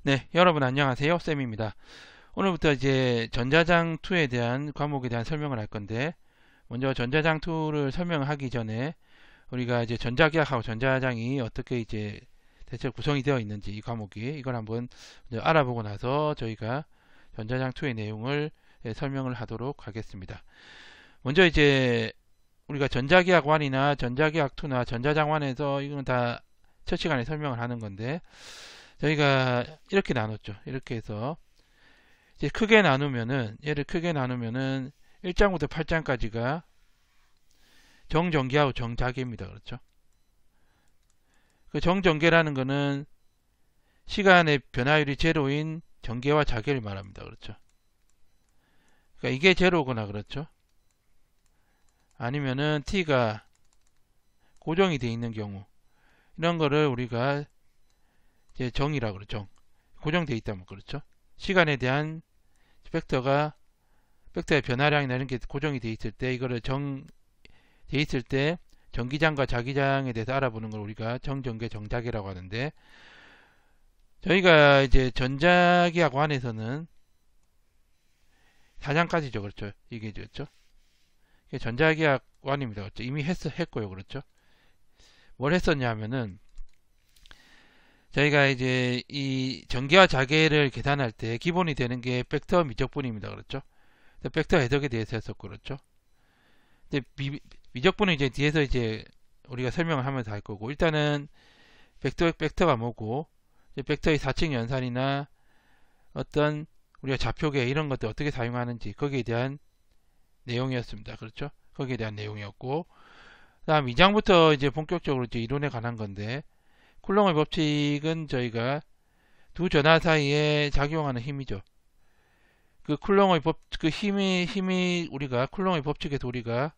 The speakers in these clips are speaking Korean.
네, 여러분 안녕하세요. 쌤입니다. 오늘부터 이제 전자장2에 대한 과목에 대한 설명을 할 건데, 먼저 전자장2를 설명하기 전에 우리가 이제 전자기학하고 전자장이 어떻게 이제 대체 구성이 되어 있는지 이 과목이 이걸 한번 알아보고 나서 저희가 전자장2의 내용을 설명을 하도록 하겠습니다. 먼저 이제 우리가 전자기학 1이나 전자기학 2나 전자장 1에서 이건 다 첫 시간에 설명을 하는 건데, 저희가 이렇게 나눴죠. 이렇게 해서 이제 크게 나누면은, 얘를 크게 나누면은 1장부터 8장까지가 정전개하고 정자개입니다. 그렇죠? 그 정전개라는 거는 시간의 변화율이 제로인 전개와 자개를 말합니다. 그렇죠? 그러니까 이게 제로거나 그렇죠? 아니면은 t가 고정이 되어 있는 경우, 이런 거를 우리가 이제 정이라고 그러죠. 고정되어 있다면 그렇죠? 시간에 대한 벡터의 변화량이나 이런 게 고정이 되어 있을 때, 이거를 되어 있을 때 전기장과 자기장에 대해서 알아보는 걸 우리가 정전개, 정자개라고 하는데, 저희가 이제 전자기학 1에서는 4장까지죠. 그렇죠? 이게 그렇죠? 이게 전자기학 1입니다. 그렇죠? 이미 했고요. 그렇죠? 뭘 했었냐 하면은, 저희가 이제 이 전개와 자개를 계산할 때 기본이 되는 게 벡터 미적분입니다. 그렇죠? 벡터 해석에 대해서 했었고, 그렇죠? 근데 미적분은 이제 뒤에서 이제 우리가 설명을 하면서 할 거고, 일단은 벡터가 뭐고, 벡터의 4층 연산이나 어떤 우리가 좌표계 이런 것들 어떻게 사용하는지 거기에 대한 내용이었습니다. 그렇죠? 거기에 대한 내용이었고, 다음 2장부터 이제 본격적으로 이제 이론에 관한 건데, 쿨롱의 법칙은 저희가 두 전하 사이에 작용하는 힘이죠. 그 쿨롱의 그 힘이 우리가 쿨롱의 법칙에서 우리가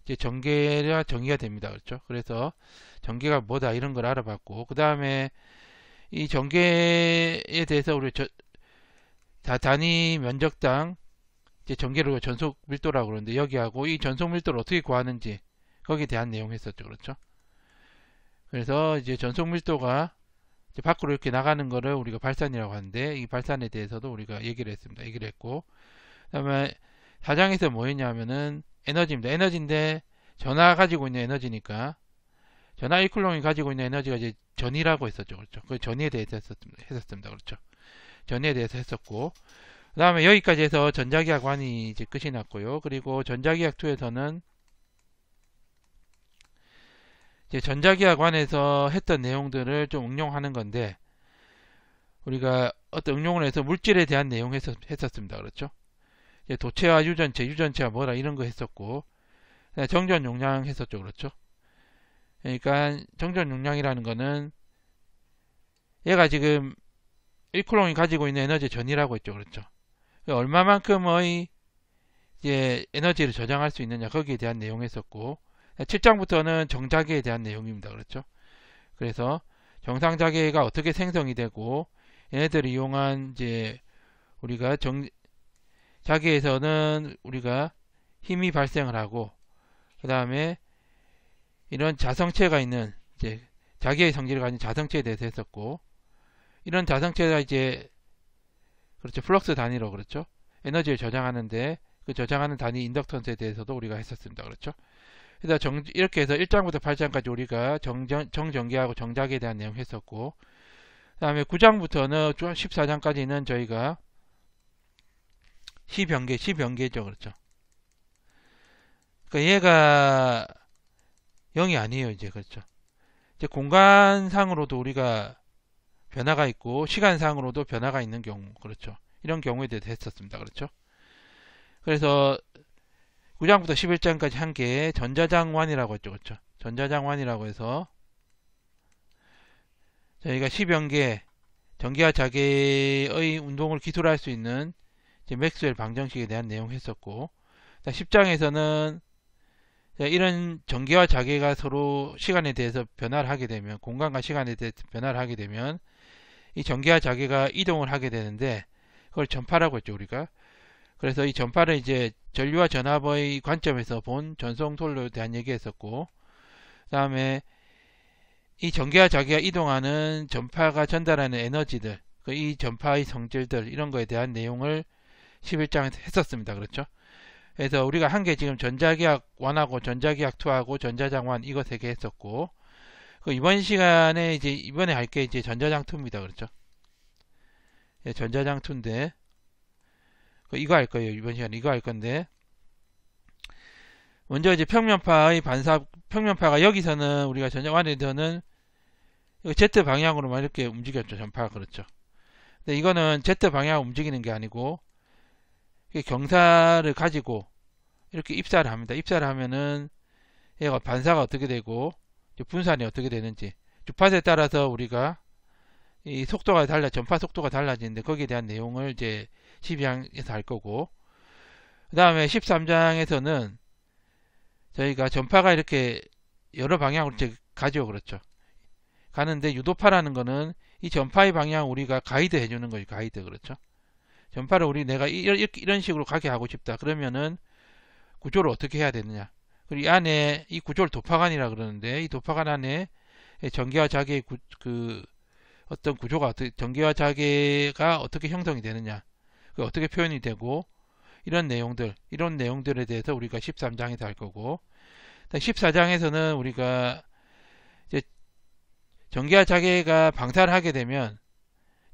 이제 전개가 정의가 됩니다. 그렇죠? 그래서 전개가 뭐다 이런 걸 알아봤고, 그 다음에 이 전개에 대해서 우리 단위 면적당 이제 전개를 전속 밀도라고 그러는데, 여기하고 이 전속 밀도를 어떻게 구하는지 거기에 대한 내용 했었죠. 그렇죠? 그래서 이제 전속 밀도가 이제 밖으로 이렇게 나가는 거를 우리가 발산이라고 하는데, 이 발산에 대해서도 우리가 얘기를 했습니다. 얘기를 했고, 그 다음에 4장에서 뭐 했냐면은 에너지입니다. 에너지인데 전하 가지고 있는 에너지니까 전하 1쿨롱이 가지고 있는 에너지가 이제 전위라고 했었죠. 그렇죠? 그 전위에 대해서 했었습니다. 그렇죠? 전위에 대해서 했었고, 그 다음에 여기까지 해서 전자기학 1이 이제 끝이 났고요. 그리고 전자기학 2에서는 이제 전자기학 1에서 했던 내용들을 좀 응용하는 건데, 우리가 어떤 응용을 해서 물질에 대한 내용 했었습니다. 그렇죠? 이제 도체와 유전체가 뭐라 이런 거 했었고, 정전 용량 했었죠. 그렇죠? 그러니까 정전 용량이라는 거는 얘가 지금 1쿨롱이 가지고 있는 에너지 전이라고 했죠. 그렇죠? 얼마만큼의 이제 에너지를 저장할 수 있느냐 거기에 대한 내용 했었고, 7장부터는 정자계에 대한 내용입니다. 그렇죠? 그래서 정상자계가 어떻게 생성이 되고, 얘네들을 이용한 이제 우리가 자계에서는 우리가 힘이 발생을 하고, 그 다음에 이런 자성체가 있는 이제 자기의 성질을 가진 자성체에 대해서 했었고, 이런 자성체가 이제 그렇죠, 플럭스 단위로 그렇죠, 에너지를 저장하는데 그 저장하는 단위 인덕턴스에 대해서도 우리가 했었습니다. 그렇죠? 그래서 이렇게 해서 1장부터 8장까지 우리가 정전기하고 정자기에 대한 내용 했었고, 그 다음에 9장부터는 14장까지는 저희가 시변계죠. 그렇죠? 그러니까 얘가 0이 아니에요. 이제 그렇죠? 이제 공간상으로도 우리가 변화가 있고 시간상으로도 변화가 있는 경우, 그렇죠? 이런 경우에 대해서 했었습니다. 그렇죠? 그래서 9장부터 11장까지 한 게 전자장환이라고 했죠. 그렇죠? 전자장환이라고 해서 저희가 시변계, 전기와 자개의 운동을 기술할 수 있는 이제 맥스웰 방정식에 대한 내용 했었고, 10장에서는 이런 전기와 자개가 서로 시간에 대해서 변화를 하게 되면, 공간과 시간에 대해서 변화를 하게 되면 이 전기와 자개가 이동을 하게 되는데, 그걸 전파라고 했죠. 우리가. 그래서 이 전파를 이제 전류와 전압의 관점에서 본 전송 통로에 대한 얘기했었고, 그 다음에 이 전기와 자기가 이동하는 전파가 전달하는 에너지들, 이 전파의 성질들 이런 거에 대한 내용을 11장에서 했었습니다. 그렇죠? 그래서 우리가 한 게 지금 전자기학 1하고 전자기학 2하고 전자장 1 이거 3개 했었고, 이번 시간에 이번에 할 게 이제 전자장 2입니다. 그렇죠? 예, 전자장 2인데 이거 할 거예요. 이번 시간에 이거 할 건데, 먼저 이제 평면파가 여기서는 우리가 전자장 1에서는 Z 방향으로만 이렇게 움직였죠. 전파가. 그렇죠? 근데 이거는 Z 방향으로 움직이는 게 아니고 경사를 가지고 이렇게 입사를 합니다. 입사를 하면은 얘가 반사가 어떻게 되고 분산이 어떻게 되는지, 주파수에 따라서 우리가 이 속도가 전파 속도가 달라지는데 거기에 대한 내용을 이제 12장에서 할 거고, 그 다음에 13장에서는 저희가 전파가 이렇게 여러 방향으로 가죠. 그렇죠? 가는데 유도파라는 거는 이 전파의 방향 우리가 가이드 해주는 거죠. 가이드. 그렇죠? 전파를 내가 이런 식으로 가게 하고 싶다. 그러면은 구조를 어떻게 해야 되느냐. 그리고 이 안에 이 구조를 도파관이라 그러는데, 이 도파관 안에 전기와 자개의 어떤 구조가 전기와 자개가 어떻게 형성이 되느냐, 어떻게 표현이 되고, 이런 내용들에 대해서 우리가 13장에서 할 거고, 14장에서는 우리가 이제 전기와 자개가 방사를 하게 되면,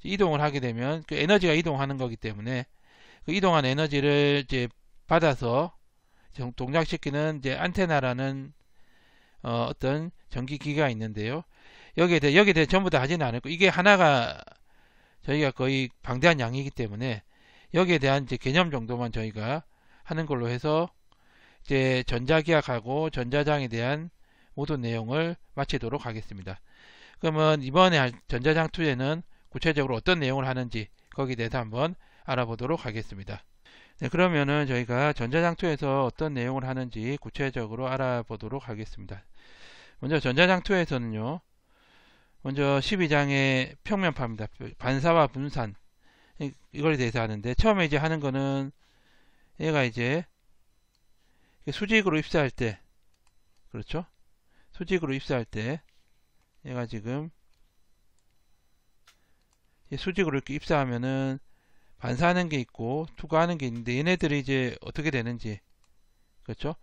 이동을 하게 되면 그 에너지가 이동하는 거기 때문에 그 이동한 에너지를 이제 받아서 동작시키는 이제 안테나라는 어떤 전기기가 있는데요. 여기에 대해 전부 다 하지는 않을 거. 이게 하나가 저희가 거의 방대한 양이기 때문에 여기에 대한 이제 개념 정도만 저희가 하는 걸로 해서 이제 전자기학하고 전자장에 대한 모든 내용을 마치도록 하겠습니다. 그러면 이번에 할 전자장 2에는 구체적으로 어떤 내용을 하는지 거기에 대해서 한번 알아보도록 하겠습니다. 네, 그러면은 저희가 전자장 2에서 어떤 내용을 하는지 구체적으로 알아보도록 하겠습니다. 먼저 전자장 2에서는요, 먼저 12장의 평면파입니다. 반사와 분산, 이걸 대해서 하는데, 처음에 이제 하는 거는 얘가 이제 수직으로 입사할 때, 그렇죠? 수직으로 입사할 때 얘가 지금 수직으로 이렇게 입사하면은 반사하는 게 있고 투과하는 게 있는데, 얘네들이 이제 어떻게 되는지, 그렇죠?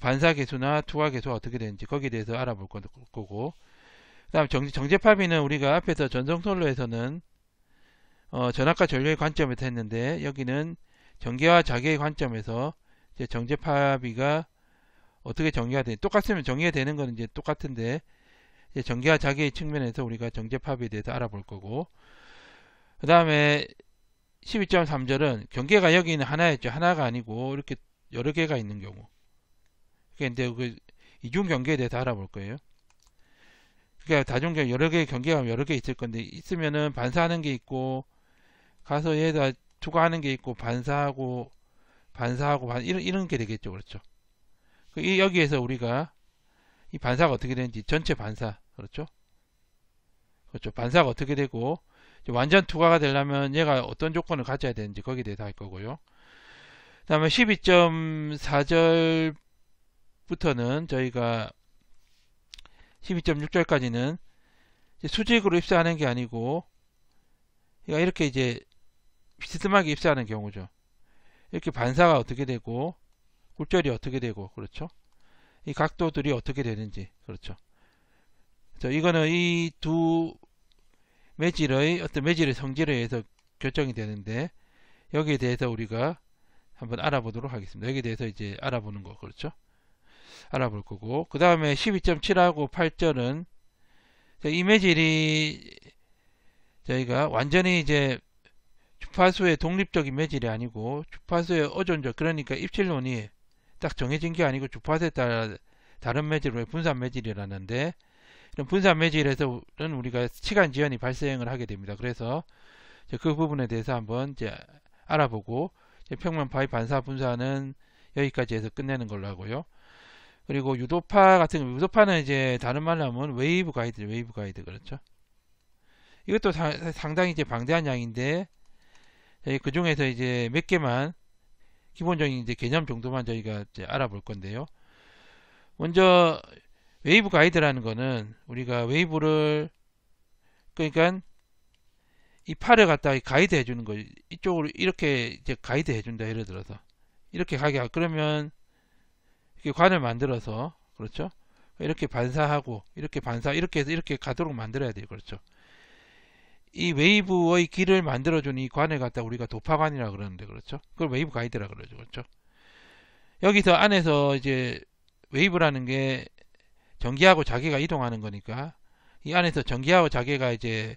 반사 계수나 투과 계수가 어떻게 되는지 거기에 대해서 알아볼 거고, 그 다음 정제파비는 우리가 앞에서 전성솔로에서는 전압과 전류의 관점에서 했는데, 여기는 전기와 자개의 관점에서 이제 정제파비가 어떻게 정의가 되는지, 똑같으면 정의가 되는 거는 이제 똑같은데, 이제 전기와 자개의 측면에서 우리가 정제파비에 대해서 알아볼 거고, 그 다음에 12.3절은 경계가 여기는 하나였죠. 하나가 아니고 이렇게 여러 개가 있는 경우. 근데 그 이중 경계에 대해서 알아볼 거예요. 그러니까 다중경 여러 개의 경계가 여러 개 있을 건데, 있으면은 반사하는 게 있고 가서 얘다 투과하는 게 있고 반사하고 이런 게 되겠죠. 그렇죠? 여기에서 우리가 이 반사가 어떻게 되는지, 전체 반사, 그렇죠? 그렇죠. 반사가 어떻게 되고 완전 투과가 되려면 얘가 어떤 조건을 가져야 되는지 거기에 대해서 할 거고요. 그 다음에 12.4절부터는 저희가 12.6절까지는 수직으로 입사하는 게 아니고 얘가 이렇게 이제 비스듬하게 입사하는 경우죠. 이렇게 반사가 어떻게 되고 굴절이 어떻게 되고, 그렇죠? 이 각도들이 어떻게 되는지, 그렇죠? 이거는 이 두 매질의 어떤 매질의 성질에 의해서 결정이 되는데, 여기에 대해서 우리가 한번 알아보도록 하겠습니다. 여기에 대해서 이제 알아보는 거, 그렇죠? 알아볼 거고, 그 다음에 12.7하고 8절은 이 매질이 저희가 완전히 이제 주파수의 독립적인 매질이 아니고 주파수의 어존적, 그러니까 입질론이 딱 정해진 게 아니고 주파수에 따라 다른 매질로 분산 매질이라는데, 이런 분산 매질에서는 우리가 시간 지연이 발생을 하게 됩니다. 그래서 그 부분에 대해서 한번 이제 알아보고, 평면파의 반사 분산은 여기까지 해서 끝내는 걸로 하고요. 그리고 유도파 같은 거, 유도파는 이제 다른 말로 하면 웨이브 가이드, 그렇죠? 이것도 상당히 이제 방대한 양인데, 그 중에서 이제 몇 개만 기본적인 이제 개념 정도만 저희가 이제 알아볼 건데요. 먼저 웨이브 가이드라는 거는 우리가 웨이브를 그러니까 이 팔을 갖다 가이드 해주는 거 이쪽으로 이렇게 이제 가이드 해준다 예를 들어서 이렇게 가게 그러면 이렇게 관을 만들어서 그렇죠 이렇게 반사하고 이렇게 반사 이렇게 해서 이렇게 가도록 만들어야 돼요 그렇죠 이 웨이브의 길을 만들어준 이 관을 갖다 우리가 도파관이라 그러는데 그렇죠 그걸 웨이브 가이드라 그러죠 그렇죠 여기서 안에서 이제 웨이브라는 게 전기하고 자개가 이동하는 거니까 이 안에서 전기하고 자개가 이제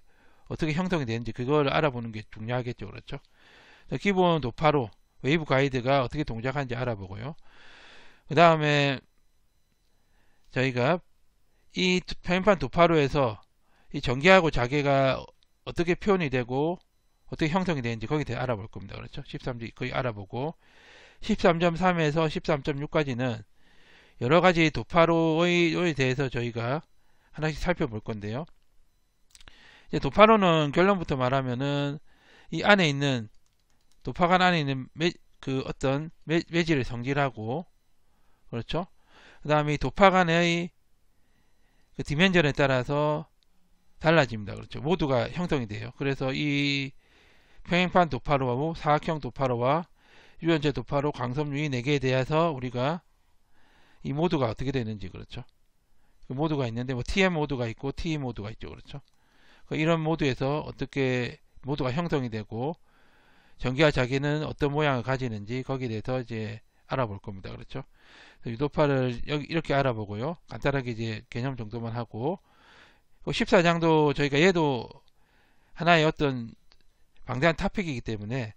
어떻게 형성이 되는지 그걸 알아보는 게 중요하겠죠 그렇죠 기본 도파로 웨이브 가이드가 어떻게 동작하는지 알아보고요 그 다음에 저희가 이 평행판 도파로에서 이 전기하고 자개가 어떻게 표현이 되고 어떻게 형성이 되는지 거기에 대해 알아볼 겁니다 그렇죠 13점 거의 알아보고 13.3에서 13.6까지는 여러가지 도파로에 대해서 저희가 하나씩 살펴볼 건데요 이제 도파로는 결론부터 말하면은 이 안에 있는 도파관 안에 있는 어떤 매질을 성질하고 그렇죠 그 다음에 이 도파관의 그 디멘전에 따라서 달라집니다 그렇죠 모두가 형성이 돼요 그래서 이 평행판 도파로와 사각형 도파로와 유연제 도파로 광섬 유의 4개에 대해서 우리가 이 모드가 어떻게 되는지 그렇죠 그 모드가 있는데 뭐 TM 모드가 있고 TE 모드가 있죠 그렇죠 이런 모드에서 어떻게 모드가 형성이 되고 전기와 자기는 어떤 모양을 가지는지 거기에 대해서 이제 알아볼 겁니다 그렇죠 유도파를 이렇게 알아보고요 간단하게 이제 개념 정도만 하고 14장도 저희가 얘도 하나의 어떤 방대한 토픽이기 때문에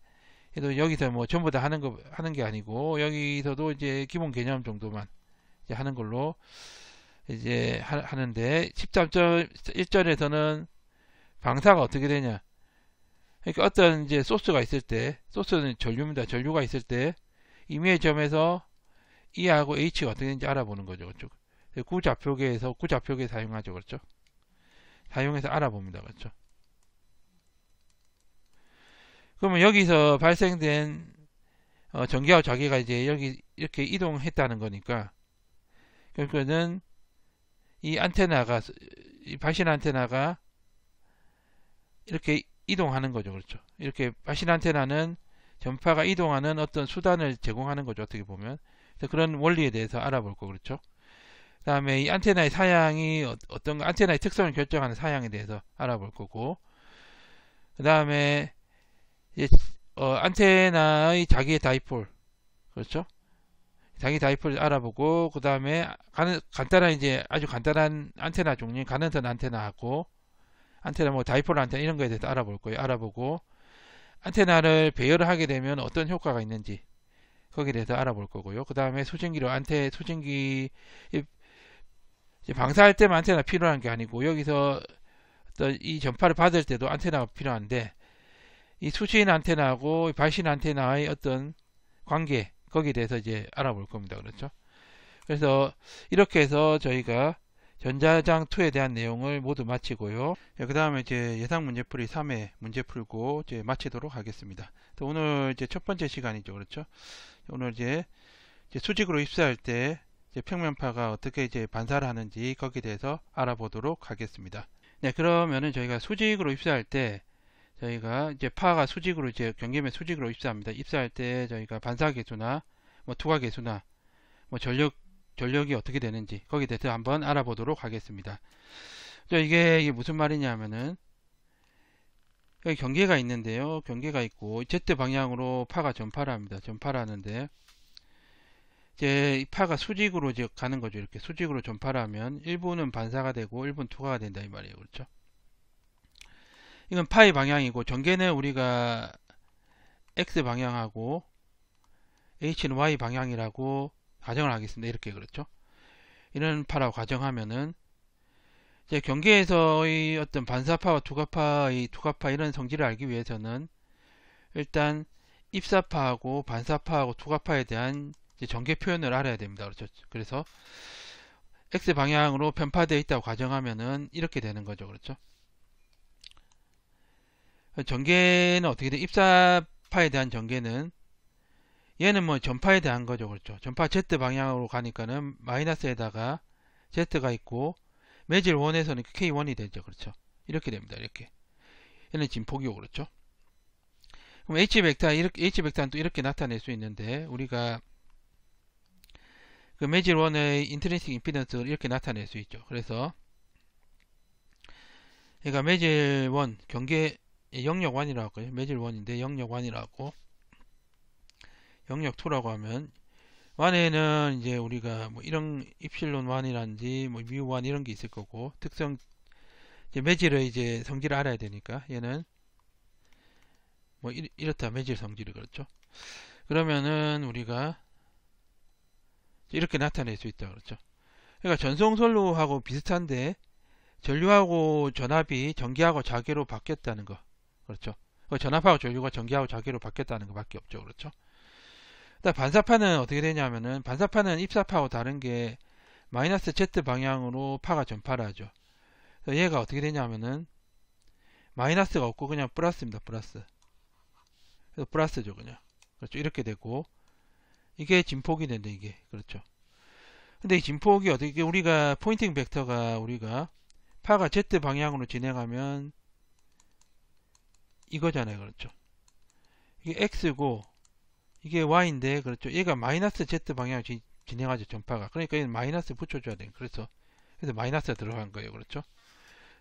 얘도 여기서 뭐 전부 다 하는 게 아니고 여기서도 이제 기본 개념 정도만 이제 하는 걸로 이제 하는데 13.1절에서는 방사가 어떻게 되냐 그러니까 어떤 이제 소스가 있을 때 소스는 전류입니다 전류가 있을 때 임의의 점에서 E하고 H가 어떻게 되는지 알아보는 거죠 그렇죠 구좌표계에서 구좌표계 사용하죠 그렇죠 사용해서 알아봅니다 그렇죠 그러면 여기서 발생된 전기하고 자기가 이제 여기 이렇게 이동했다는 거니까 그러니까는 이 안테나가 이 발신 안테나가 이렇게 이동하는 거죠 그렇죠 이렇게 발신 안테나는 전파가 이동하는 어떤 수단을 제공하는 거죠 어떻게 보면 그런 원리에 대해서 알아볼 거 그렇죠 그 다음에 이 안테나의 사양이 어떤 안테나의 특성을 결정하는 사양에 대해서 알아볼 거고 그 다음에 안테나의 자기의 다이폴 그렇죠 자기 다이폴을 알아보고 그 다음에 간단한 이제 아주 간단한 안테나 종류 가능선 안테나하고 안테나 뭐 다이폴 안테나 이런 거에 대해서 알아볼 거예요 방사하고 안테나를 배열을 하게 되면 어떤 효과가 있는지 거기에 대해서 알아볼 거고요 그 다음에 수증기로 수증기 방사할 때만 안테나 필요한 게 아니고 여기서 이 전파를 받을 때도 안테나가 필요한데 이 수신 안테나하고 발신 안테나의 어떤 관계 거기에 대해서 이제 알아볼 겁니다 그렇죠 그래서 이렇게 해서 저희가 전자장 2에 대한 내용을 모두 마치고요 그 다음에 이제 예상 문제풀이 3회 문제 풀고 이제 마치도록 하겠습니다 오늘 이제 첫 번째 시간이죠 그렇죠 오늘 이제 수직으로 입사할 때 이제 평면파가 어떻게 이제 반사를 하는지 거기에 대해서 알아보도록 하겠습니다 네 그러면은 저희가 수직으로 입사할 때 저희가 이제 파가 수직으로 이제 경계면 수직으로 입사합니다. 입사할 때 저희가 반사 계수나 뭐 투과 계수나 뭐 전력이 어떻게 되는지 거기에 대해서 한번 알아보도록 하겠습니다. 이게 무슨 말이냐면은 여기 경계가 있는데요. 경계가 있고 Z 방향으로 파가 전파를 합니다. 전파를 하는데 이제 이 파가 수직으로 이제 가는 거죠. 이렇게 수직으로 전파를 하면 일부는 반사가 되고 일부는 투과가 된다 이 말이에요. 그렇죠? 이건 파의 방향이고 전개는 우리가 X 방향하고 H는 Y 방향이라고 가정을 하겠습니다. 이렇게 그렇죠. 이런 파라고 가정하면은 이제 경계에서의 어떤 반사파와 투과파 이런 성질을 알기 위해서는 일단 입사파하고 반사파하고 투과파에 대한 이제 전개 표현을 알아야 됩니다. 그렇죠. 그래서 X 방향으로 편파되어 있다고 가정하면은 이렇게 되는 거죠. 그렇죠. 전개는 어떻게 돼? 입사파에 대한 전개는 얘는 뭐 전파에 대한 거죠. 그렇죠. 전파 Z 방향으로 가니까는 마이너스에다가 Z가 있고 매질 1에서는 K1이 되죠. 그렇죠. 이렇게 됩니다. 이렇게. 얘는 진폭이고 그렇죠. 그럼 H 벡터는 또 이렇게 나타낼 수 있는데 우리가 그 매질 1의 인트린식 임피던스를 이렇게 나타낼 수 있죠. 그래서 그러니까 매질 1 경계 영역 1이라고 할까요? 매질 1인데 영역 1이라고 영역 2라고 하면 1에는 이제 우리가 뭐 이런 입실론 1이라든지 뭐 뮤 1 이런 게 있을 거고 특성 이제 매질의 이제 성질을 알아야 되니까 얘는 뭐 이렇다 매질 성질이 그렇죠. 그러면은 우리가 이렇게 나타낼 수 있다 그렇죠. 그러니까 전송선로하고 비슷한데 전류하고 전압이 전기하고 자개로 바뀌었다는 거 그렇죠. 전압하고 전류가 전기하고 자개로 바뀌었다는 것밖에 없죠. 그렇죠. 일단 반사파는 어떻게 되냐면은 반사파는 입사파하고 다른 게 마이너스 Z 방향으로 파가 전파를 하죠. 그래서 얘가 어떻게 되냐면은 마이너스가 없고 그냥 플러스입니다. 플러스. 그래서 플러스죠 그냥. 그렇죠. 이렇게 되고 이게 진폭이 된다 이게 그렇죠. 근데 이 진폭이 어떻게 우리가 포인팅 벡터가 우리가 파가 Z 방향으로 진행하면 이거잖아요. 그렇죠. 이게 X고 이게 Y인데 그렇죠. 얘가 마이너스 Z 방향으로 진행하죠. 전파가. 그러니까 얘는 마이너스 붙여줘야 돼요. 그래서 마이너스가 들어간 거예요. 그렇죠.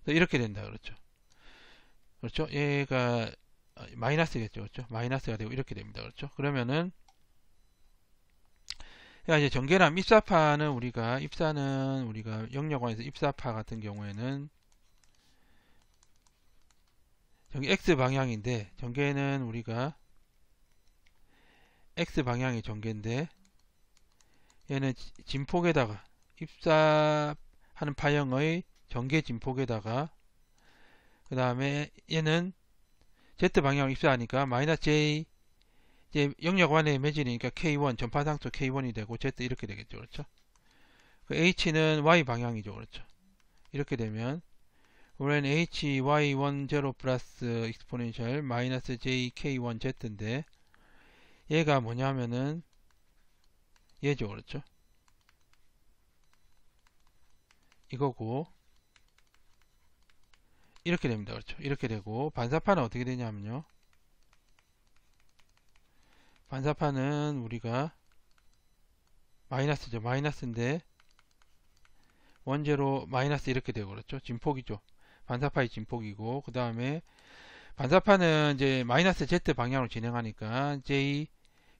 이렇게 된다. 그렇죠. 그렇죠. 얘가 마이너스겠죠. 그렇죠. 마이너스가 되고 이렇게 됩니다. 그렇죠. 그러면은 이제 전개람 입사파는 우리가 영역원에서 입사파 같은 경우에는 전개 X 방향인데 전개는 우리가 X 방향이 전개인데 얘는 진폭에다가 입사하는 파형의 전개 진폭에다가 그 다음에 얘는 Z 방향으로 입사하니까 마이너스 J 이제 영역 1의 매질이니까 K1 전파상수 K1이 되고 Z 이렇게 되겠죠. 그렇죠. 그 H는 Y 방향이죠. 그렇죠. 이렇게 되면 우리는 H Y1 0 플러스 익스포넨셜 마이너스 J K1 Z인데 얘가 뭐냐면은 얘죠. 그렇죠. 이거고 이렇게 됩니다. 그렇죠. 이렇게 되고 반사파는 어떻게 되냐면요. 반사파는 우리가 마이너스죠. 마이너스인데 원제로 마이너스 이렇게 되고 그렇죠. 진폭이죠. 반사파의 진폭이고 그 다음에 반사파는 이제 마이너스 Z 방향으로 진행하니까 J,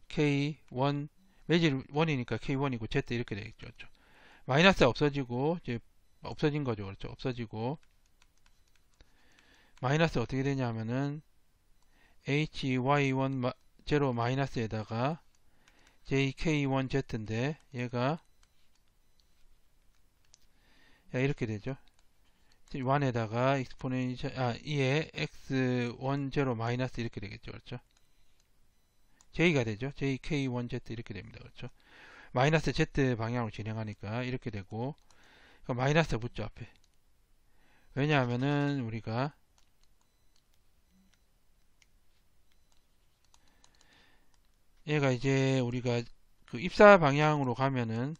K, 1 매질 1이니까 K1이고 Z 이렇게 되겠죠. 그렇죠. 마이너스 없어지고 이제 없어진 거죠. 그렇죠. 없어지고 마이너스 어떻게 되냐면은 H, Y1 0 마이너스에다가 JK1Z인데 얘가 이렇게 되죠. 1에다가 익스포넨셜 2에 X10 마이너스 이렇게 되겠죠. 그렇죠. J가 되죠. JK1Z 이렇게 됩니다. 그렇죠. 마이너스 Z 방향으로 진행하니까 이렇게 되고 마이너스 붙죠 앞에. 왜냐하면은 우리가 얘가 이제 우리가 그 입사 방향으로 가면은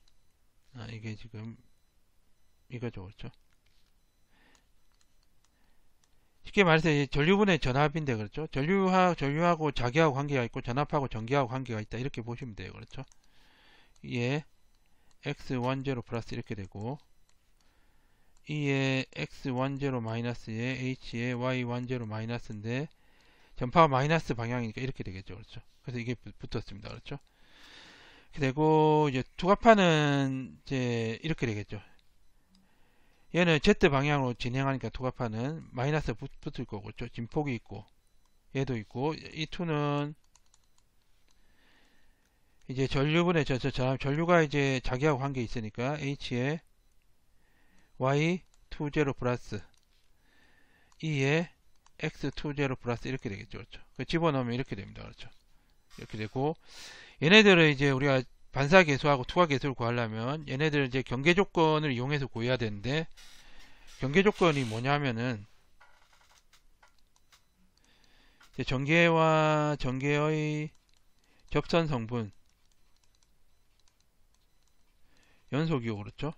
이게 지금 이거죠. 그렇죠. 쉽게 말해서 전류분의 전압인데 그렇죠. 전류하고 자기하고 관계가 있고 전압하고 전기하고 관계가 있다. 이렇게 보시면 돼요. 그렇죠. 이에 X10 플러스 이렇게 되고 이에 X10 마이너스에 H에 Y10 마이너스인데 전파가 마이너스 방향이니까 이렇게 되겠죠. 그렇죠. 그래서 이게 붙었습니다. 그렇죠. 이렇게 되고 이제 투과파는 이제 이렇게 되겠죠. 얘는 Z 방향으로 진행하니까 투과파는 마이너스 붙을 거고 그렇죠. 진폭이 있고 얘도 있고 이 2는 이제 전류분의 전류가 이제 자기하고 관계 있으니까 H에 Y20 플러스 E에 X20 플러스 이렇게 되겠죠. 그렇죠. 집어넣으면 이렇게 됩니다. 그렇죠. 이렇게 되고 얘네들을 이제 우리가 반사계수하고 투과계수를 구하려면 얘네들 이제 경계 조건을 이용해서 구해야 되는데 경계 조건이 뭐냐면은 이제 전개와 전개의 접선 성분 연소기호 그렇죠.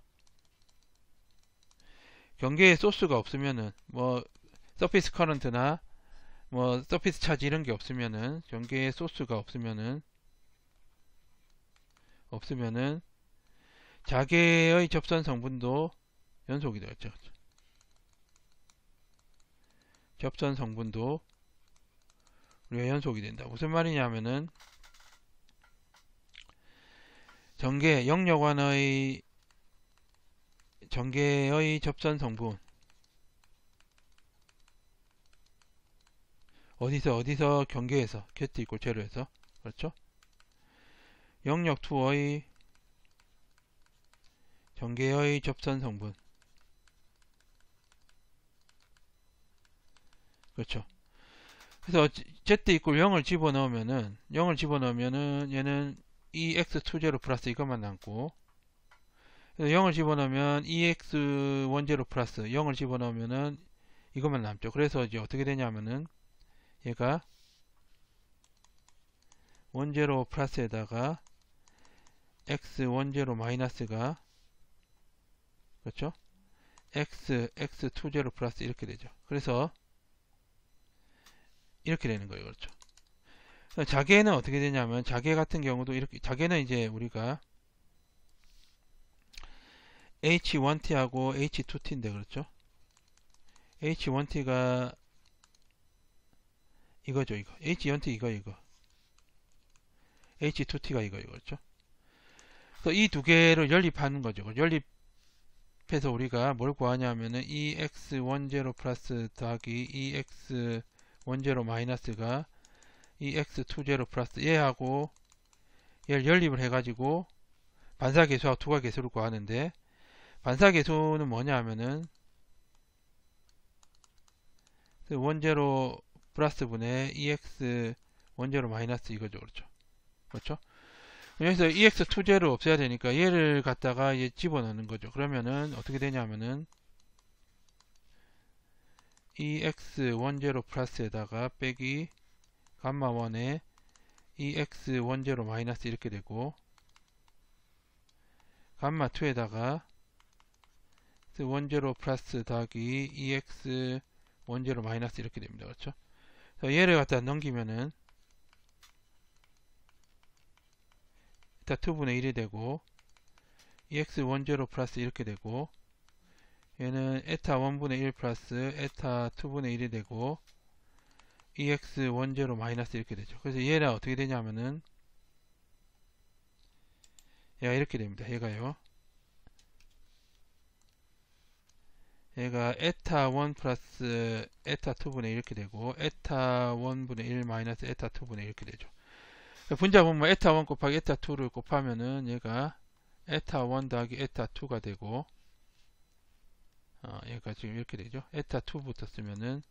경계에 소스가 없으면은 뭐 서피스 커런트나 뭐 서피스 차지 이런 게 없으면은 경계에 소스가 없으면은 자개의 접선 성분도 연속이 되겠죠. 접선 성분도 우리가 연속이 된다. 무슨 말이냐면은 영역관의 전개의 접선 성분 어디서 경계에서 get 이꼴 제로에서 그렇죠? 영역 2의 전개의 접선 성분 그렇죠. 그래서 z 이꼴 0을 집어넣으면은 얘는 EX20 플러스 이것만 남고 0을 집어넣으면 EX10 플러스 0을 집어넣으면은 이것만 남죠. 그래서 이제 어떻게 되냐면은 얘가 10 플러스에다가 X10 마이너스가 그렇죠? X20 플러스 이렇게 되죠. 그래서 이렇게 되는 거예요. 그렇죠? 자개는 어떻게 되냐면 자개 같은 경우도 이렇게 자개는 이제 우리가 H1T하고 H2T인데 그렇죠? H1T가 이거죠. 이거 H1T 이거 H2T가 이거 그렇죠? 그래서 이 두 개를 연립하는 거죠. 연립해서 우리가 뭘 구하냐면은 EX10 플러스 더하기 EX10 마이너스가 EX20 플러스 얘하고 얘를 연립을 해가지고 반사계수하고 투과계수를 구하는데 반사계수는 뭐냐 하면은 10 플러스 분의 EX10 마이너스 이거죠. 그렇죠? 여기서 EX20를 없애야 되니까 얘를 갖다가 얘 집어넣는 거죠. 그러면은 어떻게 되냐면은 EX10 플러스에다가 빼기 감마1에 EX10 마이너스 이렇게 되고 감마2에다가 10 플러스 더하기 EX10 마이너스 이렇게 됩니다. 그렇죠? 얘를 갖다 넘기면은 에타 2분의 1이 되고 EX10 플러스 이렇게 되고 얘는 에타 1분의 1 플러스 에타 2분의 1이 되고 EX10 마이너스 이렇게 되죠. 그래서 얘가 어떻게 되냐면은 얘가 이렇게 됩니다. 얘가 에타 1 플러스 에타 2분의 1 이렇게 되고 에타 1분의 1 마이너스 에타 2분의 1 이렇게 되죠. 분자 보면 에타 1 곱하기 에타 2를 곱하면은 얘가 에타 1 더하기 에타 2가 되고 얘가 지금 이렇게 되죠. 에타 2부터 쓰면은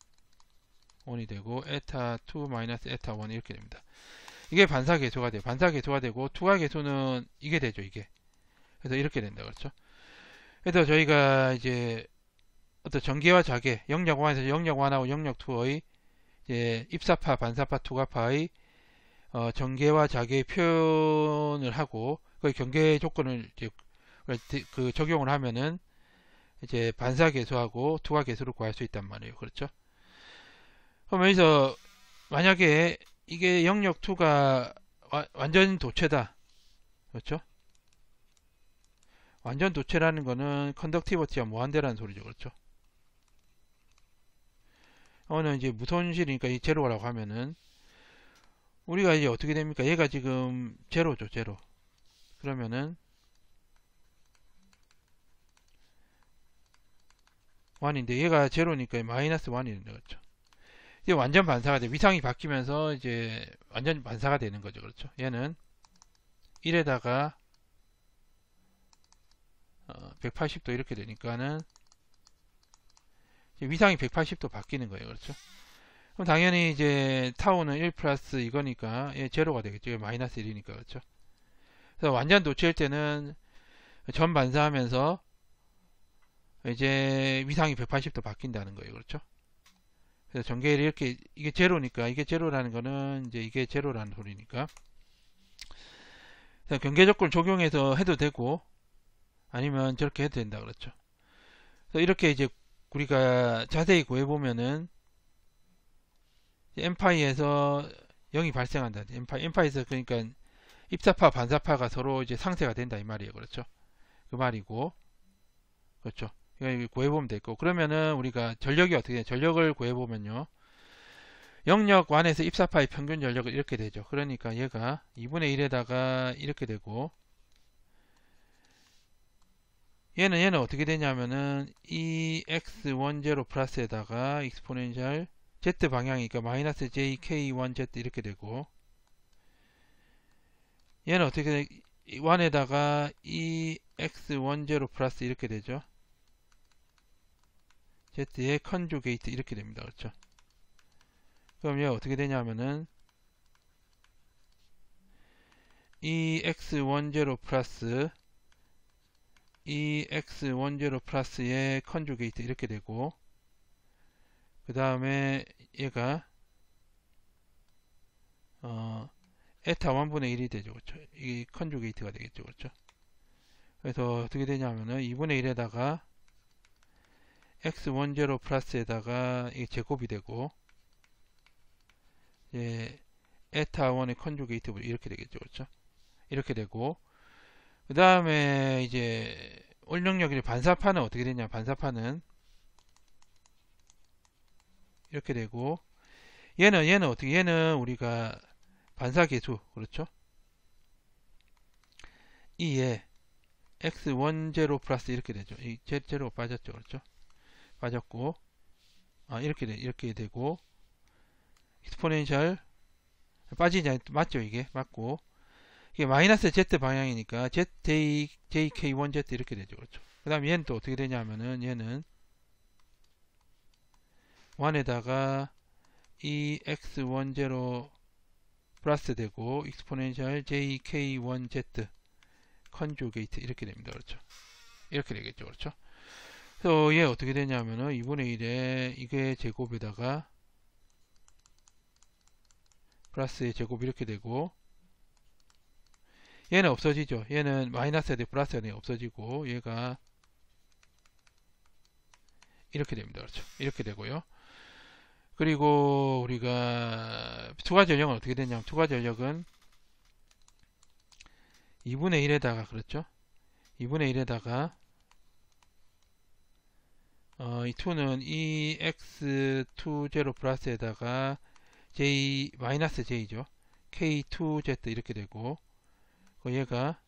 1이 되고 에타 2 마이너스 에타 1 이렇게 됩니다. 이게 반사계수가 돼요. 반사계수가 되고 투과계수는 이게 되죠. 이게. 그래서 이렇게 된다. 그렇죠? 그래서 저희가 이제 어떤 전개와 자개, 영역1에서 영역1하고 영역2의 이제 입사파, 반사파, 투과파의 전개와 자개의 표현을 하고 그 경계 조건을 이제 그 적용을 하면은 이제 반사계수하고 투과계수를 구할 수 있단 말이에요. 그렇죠? 그럼 여기서 만약에 이게 영역2가 완전 도체다. 그렇죠? 완전 도체라는 거는 컨덕티버티가 무한대라는 소리죠. 그렇죠? 어느 이제 무손실이니까 이 제로라고 하면은 우리가 이제 어떻게 됩니까? 얘가 지금 제로죠. 제로. 그러면은 1인데 얘가 제로니까 마이너스 1이 된다. 그렇죠? 이게 완전 반사가 돼. 위상이 바뀌면서 이제 완전 반사가 되는 거죠. 그렇죠? 얘는 1에다가 180도 이렇게 되니까는 위상이 180도 바뀌는 거예요. 그렇죠? 그럼 당연히 이제 타우는 1 플러스 이거니까 얘 제로가 되겠죠. 마이너스 1이니까. 그렇죠? 그래서 완전 도체일 때는 전 반사하면서 이제 위상이 180도 바뀐다는 거예요. 그렇죠? 그래서 전개를 이렇게 이게 제로니까 이게 제로라는 거는 이제 이게 제로라는 소리니까 경계 조건을 적용해서 해도 되고 아니면 저렇게 해도 된다. 그렇죠? 그래서 이렇게 이제 우리가 자세히 구해보면은 엠파이에서 0이 발생한다. 엠파이에서 그러니까 입사파 반사파가 서로 이제 상쇄가 된다 이 말이에요. 그렇죠? 그 말이고 그렇죠. 이거 구해보면 되고 그러면은 우리가 전력이 어떻게 돼요? 전력을 구해보면요. 영역 1에서 입사파의 평균 전력은 이렇게 되죠. 그러니까 얘가 2분의 1에다가 이렇게 되고 얘는 어떻게 되냐면은 이 x10 플러스에다가 익스포넨셜 z 방향이니까 마이너스 jk1z 이렇게 되고 얘는 어떻게 돼? 1에다가 이 x10 플러스 이렇게 되죠. z의 컨주게이트 이렇게 됩니다. 그렇죠? 그럼 얘가 어떻게 되냐면은 이 x10 플러스 이 x10 플러스의 컨주게이트 이렇게 되고 그 다음에 얘가 에타 1분의 1이 되죠. 그렇죠? 이게 컨주게이트가 되겠죠. 그렇죠? 그래서 어떻게 되냐면은 2분의 1에다가 x10 플러스에다가 이게 제곱이 되고 예, 에타 1의 컨주게이트 이렇게 되겠죠. 그렇죠? 이렇게 되고 그 다음에 이제 올력력이 반사파는 어떻게 되냐? 반사파는 이렇게 되고 얘는 어떻게 얘는 우리가 반사계수 그렇죠? 이에 x10 플러스 이렇게 되죠. 이 z0 빠졌죠. 그렇죠? 빠졌고 이렇게 되고 익스포넨셜 빠지지 맞죠? 이게 맞고 이게 마이너스 z 방향이니까 jk1z 이렇게 되죠. 그렇죠? 그 다음 얘는 또 어떻게 되냐면은 얘는 1에다가 이 x10 플러스 되고 익스포넨셜 jk1z 컨주게이트 이렇게 됩니다. 그렇죠? 이렇게 되겠죠. 그렇죠? 그래서 얘 어떻게 되냐면은 2분의 1에 이게 제곱에다가 플러스의 제곱 이렇게 되고 얘는 없어지죠. 얘는 마이너스에 대해 플러스에 없어지고 얘가 이렇게 됩니다. 그렇죠? 이렇게 되고요. 그리고 우리가 투과 전력은 어떻게 되냐면 투과 전력은 2분의 1에다가 그렇죠? 2분의 1에다가 이 2는 이 x20 플러스에다가 j 마이너스 j죠. k2z 이렇게 되고 얘가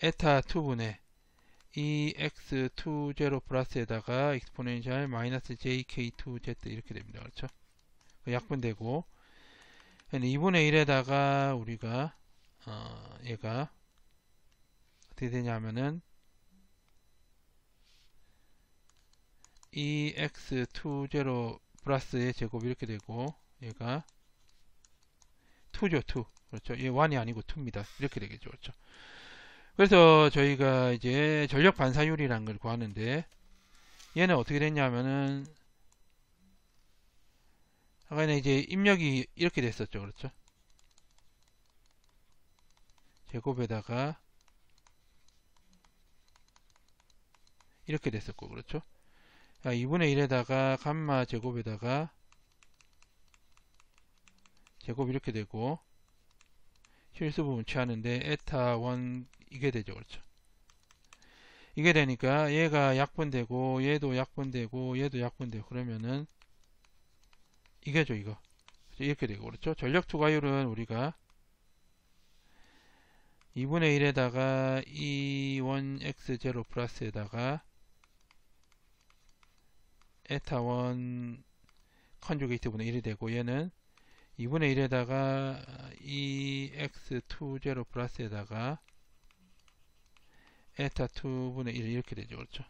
에타 2분의 이 x20 플러스에다가 익스포넨셜 마이너스 jk2z 이렇게 됩니다. 그렇죠? 약분되고 2분의 1에다가 우리가 얘가 어떻게 되냐면은 이 x20 플러스의 제곱 이렇게 되고 얘가 2죠. 2 그렇죠. 얘 1이 아니고 2입니다. 이렇게 되겠죠. 그렇죠. 그래서 저희가 이제 전력 반사율이라는 걸 구하는데 얘는 어떻게 됐냐면은 아까 이제 입력이 이렇게 됐었죠. 그렇죠. 제곱에다가 이렇게 됐었고 그렇죠. 2분의 1에다가 감마 제곱에다가 제곱 이렇게 되고 실수 부분 취하는데 에타 1 이게 되죠. 그렇죠. 이게 되니까 얘가 약분되고 얘도 약분되고 얘도 약분되고 그러면은 이게죠. 이거 이렇게 되고 그렇죠. 전력 투과율은 우리가 2분의 1에다가 E1X0 플러스에다가 에타 1 컨주게이트 분의 1이 되고 얘는 2분의 1에다가 EX20 플러스에다가 에타 2분의 1 이렇게 되죠. 그렇죠.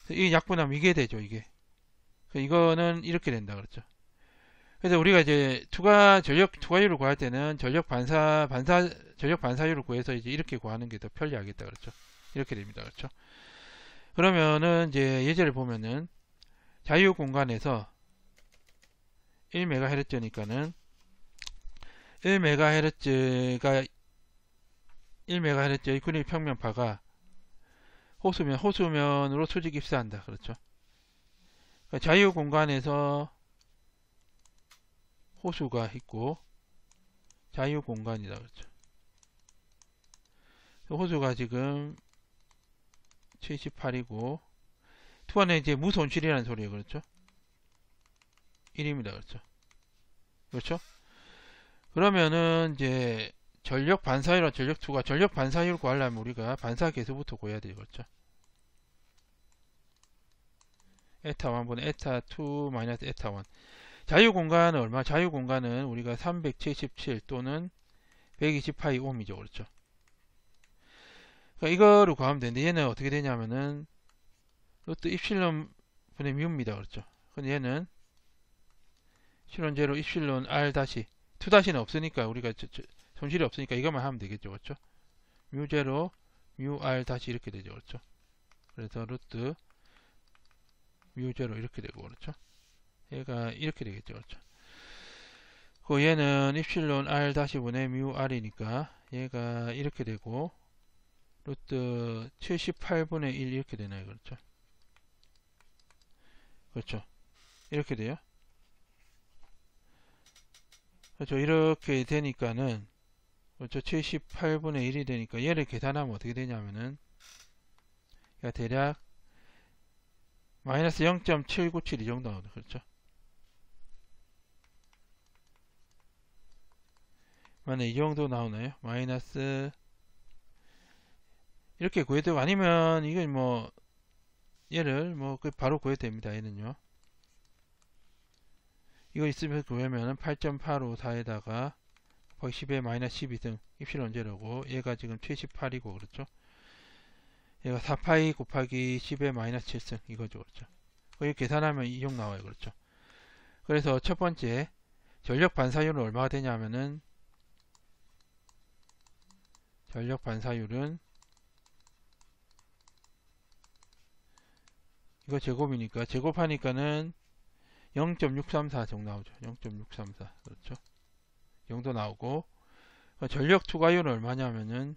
이 약분하면 이게 되죠. 이게. 이거는 이렇게 된다. 그렇죠. 그래서 우리가 이제 전력 투과율을 구할 때는 전력 반사율을 구해서 이제 이렇게 구하는 게 더 편리하겠다. 그렇죠. 이렇게 됩니다. 그렇죠. 그러면은 이제 예제를 보면은 자유 공간에서 1MHz니까는 1MHz의 근일 평면파가 호수면으로 수직 입사한다. 그렇죠. 그러니까 자유 공간에서 호수가 있고 자유 공간이다. 그렇죠. 호수가 지금 78이고 투하는 이제 무손실이라는 소리예요. 그렇죠. 1입니다. 그렇죠. 그렇죠. 그러면은 이제 전력 반사율과 전력 투과, 전력 반사율 구하려면 우리가 반사 계수부터 구해야 되죠. 그렇죠. 에타 1분의 에타 2 마이너스 에타 1. 자유 공간은 얼마? 자유 공간은 우리가 377 또는 120파이 옴이죠. 그렇죠. 그러니까 이거를 구하면 되는데 얘는 어떻게 되냐면은 루트 입실론 분의 뮤입니다. 그렇죠. 근데 얘는 실론 제로 입실론 r 다시 2 다시는 없으니까 우리가 손실이 없으니까 이것만 하면 되겠죠. 그렇죠. 뮤 제로 뮤 r 다시 이렇게 되죠. 그렇죠. 그래서 루트 뮤 제로 이렇게 되고 그렇죠. 얘가 이렇게 되겠죠. 그렇죠. 그 얘는 입실론 r 다시 분의 뮤 r이니까 얘가 이렇게 되고 루트 78분의 1 이렇게 되나요? 그렇죠. 그렇죠. 이렇게 돼요. 그렇죠. 이렇게 되니까는 그렇죠. 78분의 1이 되니까 얘를 계산하면 어떻게 되냐면은 대략 마이너스 0.797 이 정도 나오죠. 그렇죠. 만약 이 정도 나오나요? 마이너스 이렇게 구해도 되고 아니면 이건 뭐 얘를 뭐 바로 구해도 됩니다. 얘는요. 이거 있으면 구하면은 8.854에다가 10에 마이너스 12등 입실론 제로고 얘가 지금 78이고 그렇죠. 얘가 4파이 곱하기 10에 마이너스 7승 이거죠. 그렇죠. 이렇게 계산하면 이 정도 나와요. 그렇죠. 그래서 첫 번째 전력 반사율은 얼마가 되냐면은 전력 반사율은 이거 제곱이니까 제곱하니까는 0.634 정도 나오죠. 0.634 그렇죠. 이 정도 나오고 전력 투과율은 얼마냐면은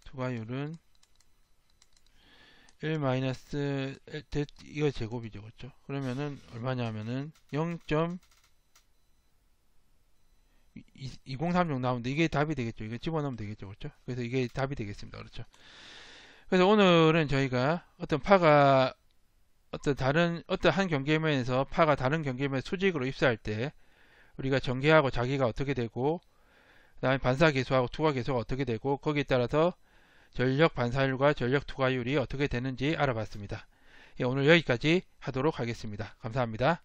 투과율은 1 마이너스 이거 제곱이죠. 그렇죠. 그러면은 얼마냐면은 0.203 정도 나오는데 이게 답이 되겠죠. 이거 집어넣으면 되겠죠. 그렇죠. 그래서 이게 답이 되겠습니다. 그렇죠. 그래서 오늘은 저희가 어떤 파가 어떤 경계면에서 파가 다른 경계면 수직으로 입사할 때 우리가 전개하고 자기가 어떻게 되고 그 다음에 반사 계수하고 투과 계수가 어떻게 되고 거기에 따라서 전력 반사율과 전력 투과율이 어떻게 되는지 알아봤습니다. 예, 오늘 여기까지 하도록 하겠습니다. 감사합니다.